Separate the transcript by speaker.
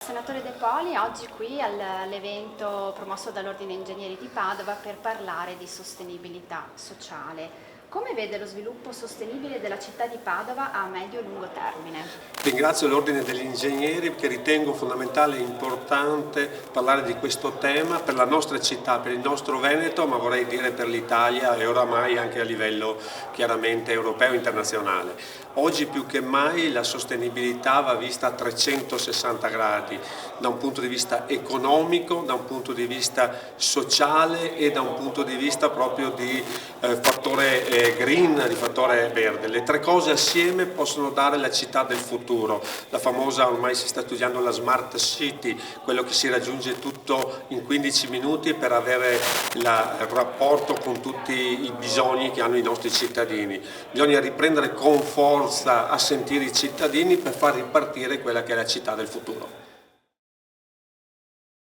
Speaker 1: Senatore De Poli, oggi qui all'evento promosso dall'Ordine Ingegneri di Padova per parlare di sostenibilità sociale. Come vede lo sviluppo sostenibile della città di Padova a medio e lungo termine?
Speaker 2: Ringrazio l'Ordine degli Ingegneri perché ritengo fondamentale e importante parlare di questo tema per la nostra città, per il nostro Veneto, ma vorrei dire per l'Italia e oramai anche a livello chiaramente europeo e internazionale. Oggi più che mai la sostenibilità va vista a 360 gradi, da un punto di vista economico, da un punto di vista sociale e da un punto di vista proprio di fattore green, di fattore verde. Le tre cose assieme possono dare la città del futuro, la famosa, ormai si sta studiando la smart city, quello che si raggiunge tutto in 15 minuti per avere il rapporto con tutti i bisogni che hanno i nostri cittadini. Bisogna riprendere con forza a sentire i cittadini per far ripartire quella che è la città del futuro.